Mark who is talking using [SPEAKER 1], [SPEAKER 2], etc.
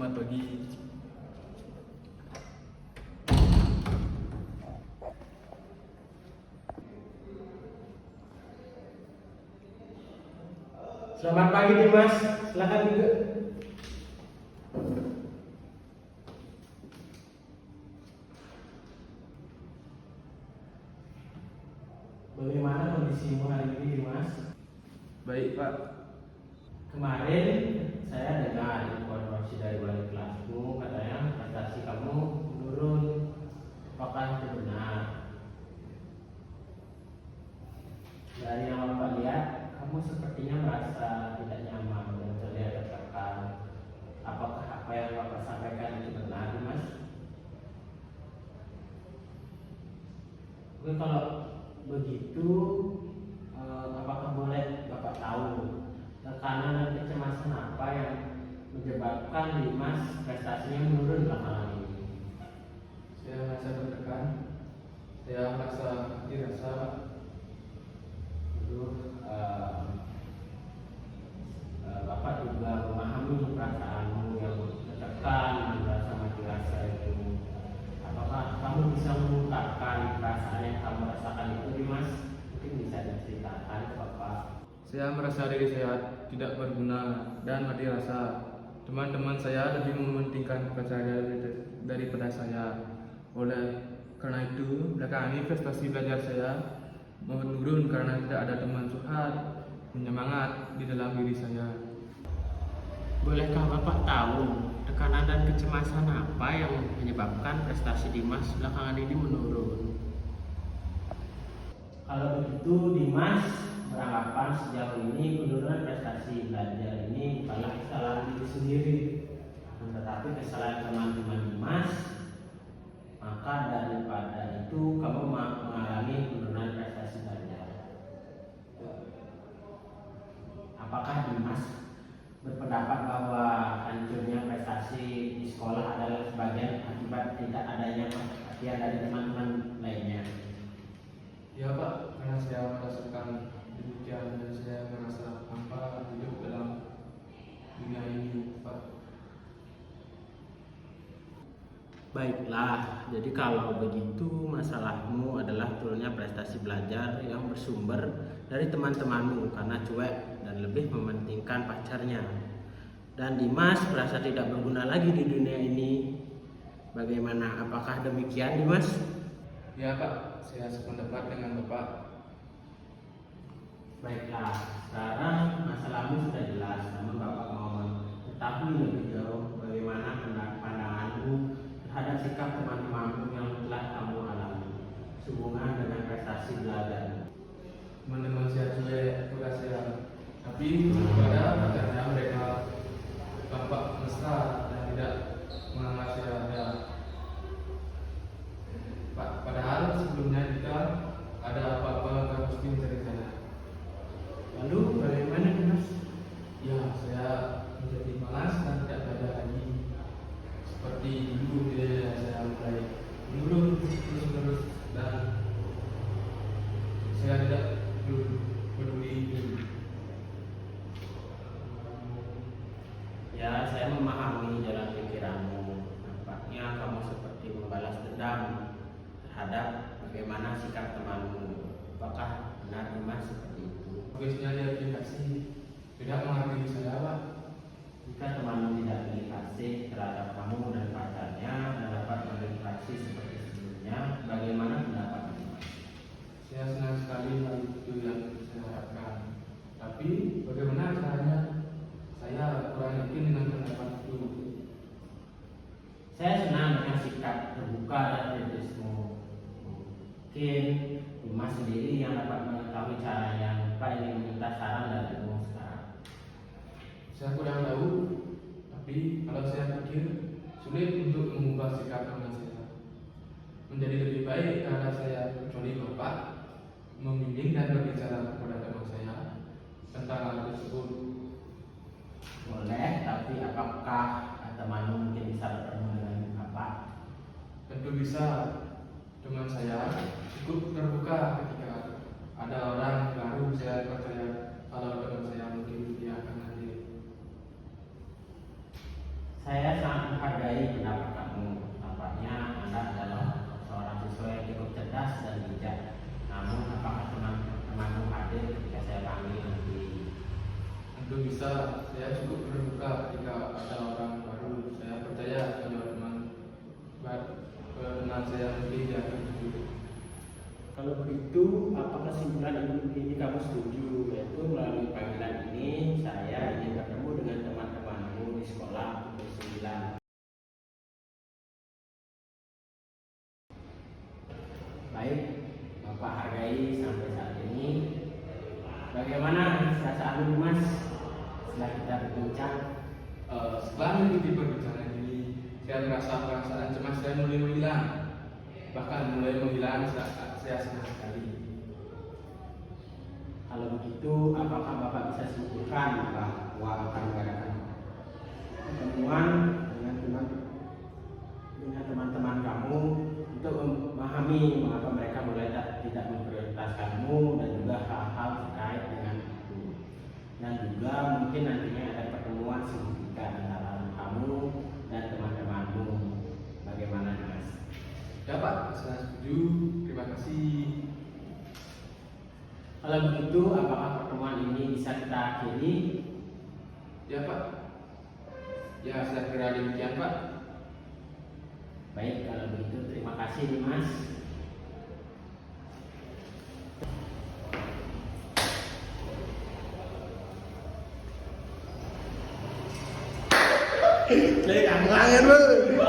[SPEAKER 1] selamat pagi.
[SPEAKER 2] Selamat pagi Dimas, silakan duduk. Bagaimana kondisimu hari ini Dimas?
[SPEAKER 1] Baik Pak.
[SPEAKER 2] Kemarin saya dengar informasi dari wali kelasmu, katanya prestasi kamu menurun. Apakah itu benar? Dari yang Bapak lihat, kamu sepertinya merasa tidak nyaman dan terlihat tertekan. Apakah apa yang Bapak sampaikan itu benar, Mas? Oke, kalau begitu, apakah boleh Bapak tahu tekanan dan kecemasan apa yang menyebabkan Dimas prestasinya menurun belakangan ini?
[SPEAKER 1] Saya merasa tertekan. Saya merasa dirasa.
[SPEAKER 2] Itu Bapak juga memahami perasaanmu yang tertekan dan merasa mati rasa itu. Apakah kamu bisa mengungkapkan perasaan yang kamu rasakan itu, Dimas? Mungkin bisa diceritakan ke Bapak.
[SPEAKER 1] Saya merasa diri saya tidak berguna dan mati rasa. Teman-teman saya lebih mementingkan pekerjaan daripada saya. Oleh karena itu, belakangan ini prestasi belajar saya menurun karena tidak ada teman curhat menyemangat di dalam diri saya.
[SPEAKER 2] Bolehkah Bapak tahu tekanan dan kecemasan apa yang menyebabkan prestasi Dimas belakangan ini menurun? Kalau begitu, Dimas beranggapan sejauh ini penurunan prestasi belajar ini bukanlah kesalahan diri sendiri, tetapi kesalahan teman-teman Dimas. Maka daripada itu kamu mengalami penurunan prestasi belajar. Apakah Dimas berpendapat bahwa hancurnya prestasi di sekolah adalah sebagian akibat tidak adanya perhatian dari teman-teman lainnya?
[SPEAKER 1] Ya Pak, karena saya merasakan demikian dan saya merasa hampa hidup dalam dunia ini Pak.
[SPEAKER 2] Baiklah, jadi kalau begitu masalahmu adalah turunnya prestasi belajar yang bersumber dari teman-temanmu karena cuek dan lebih mementingkan pacarnya. Dan Dimas merasa tidak berguna lagi di dunia ini. Bagaimana? Apakah demikian, Dimas?
[SPEAKER 1] Ya Pak, saya sependapat dengan Bapak.
[SPEAKER 2] Baiklah, sekarang masalahmu sudah jelas, namun Bapak mau mengetahui lebih jauh bagaimana pandanganmu terhadap sikap teman-temanmu yang telah kamu alami sehubungan dengan prestasi belajar.
[SPEAKER 1] Teman-teman saya cuek kepada saya, tapi pada pacarnya mereka tampak mesra dan tidak menganggap saya ada. Padahal sebelumnya jika ada apa-apa mereka mesti mencari saya.
[SPEAKER 2] Lalu bagaimana, Dimas?
[SPEAKER 1] Ya, saya menjadi malas dan tidak belajar lagi. Seperti dulu saya mulai menurun terus dan saya tidak peduli.
[SPEAKER 2] Ya, saya memahami jalan pikiranmu. Nampaknya kamu seperti membalas dendam terhadap bagaimana sikap temanmu. Apakah benar, Dimas, seperti itu?
[SPEAKER 1] Tugasnya dia tidak menghargai saya, Pak.
[SPEAKER 2] Jika temanmu tidak memiliki kasih terhadap kamu dan pacarnya dan dapat memiliki kasih seperti sebelumnya, bagaimana pendapat Dimas?
[SPEAKER 1] Saya senang sekali hal itu yang saya harapkan. Tapi bagaimana caranya? Saya kurang yakin dengan pendapat itu.
[SPEAKER 2] Saya senang dengan sikap terbuka dan kritismu. Mungkin Dimas sendiri yang dapat mengetahui cara yang Pak ingin meminta saran darimu sekarang.
[SPEAKER 1] Saya kurang tahu, tapi kalau saya pikir sulit untuk mengubah sikap teman saya. Menjadi lebih baik karena saya kecuali Bapak membimbing dan berbicara kepada teman saya tentang hal tersebut.
[SPEAKER 2] Boleh, tapi apakah temanmu mungkin bisa bertemu dengan Bapak?
[SPEAKER 1] Tentu bisa. Teman saya cukup terbuka ketika ada orang baru. Saya percaya kalau teman saya mungkin dia akan hadir.
[SPEAKER 2] Saya sangat menghargai pendapat kamu. Tampaknya Anda adalah seorang siswa yang cukup cerdas dan bijak. Namun, apakah teman-temanmu hadir ketika saya panggil nanti?
[SPEAKER 1] Tentu bisa, saya cukup terbuka ketika ada orang baru. Saya percaya kalau teman saya mungkin dia akan setuju.
[SPEAKER 2] Kalau begitu, apa kesimpulan ini kamu setuju? Yaitu melalui panggilan ini, saya ingin bertemu dengan teman-temanmu di sekolah pukul 9. Baik, Bapak hargai sampai saat ini. Bagaimana perasaanmu, Mas? Setelah kita berbincang,
[SPEAKER 1] Setelah mengikuti perbincangan ini, saya merasa perasaan cemas saya mulai menghilang. Bahkan mulai menghilang saat saya senang sekali.
[SPEAKER 2] kalau begitu, apakah Bapak bisa simpulkan bahwa akan mengadakan pertemuan dengan teman-teman kamu untuk memahami mengapa mereka mulai tidak memprioritaskanmu dan juga hal-hal terkait dengan itu. Dan juga mungkin nantinya ada pertemuan signifikan antara kamu dan teman-temanmu. Bagaimana, Mas?
[SPEAKER 1] Ya Pak, saya setuju. Terima kasih.
[SPEAKER 2] Kalau begitu, apakah pertemuan ini bisa kita akhiri?
[SPEAKER 1] Ya Pak. Ya, saya kira demikian Pak.
[SPEAKER 2] Baik, kalau begitu terima kasih nih, Mas.
[SPEAKER 3] Lấy ăn ăn em ơi.